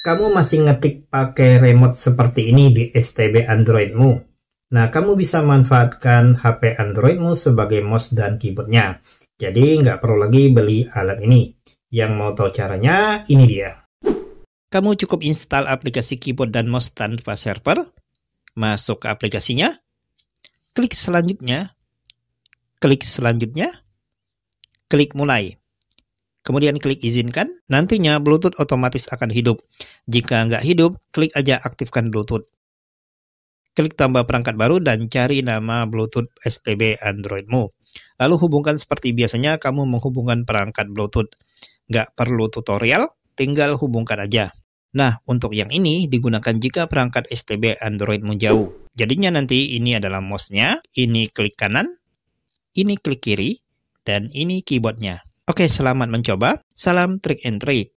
kamu masih ngetik pakai remote seperti ini di STB Androidmu. Nah, kamu bisa manfaatkan HP Androidmu sebagai mouse dan keyboardnya. Jadi, nggak perlu lagi beli alat ini. Yang mau tahu caranya, ini dia. Kamu cukup install aplikasi keyboard dan mouse tanpa server. Masuk ke aplikasinya. Klik selanjutnya. Klik selanjutnya. Klik mulai. Kemudian klik izinkan, nantinya Bluetooth otomatis akan hidup. Jika nggak hidup, klik aja aktifkan Bluetooth. Klik tambah perangkat baru dan cari nama Bluetooth STB Androidmu. Lalu hubungkan seperti biasanya kamu menghubungkan perangkat Bluetooth. Nggak perlu tutorial, tinggal hubungkan aja. Nah, untuk yang ini digunakan jika perangkat STB Androidmu jauh. Jadinya nanti ini adalah mouse-nya, ini klik kanan, ini klik kiri, dan ini keyboardnya. Oke, selamat mencoba. Salam trik and trick.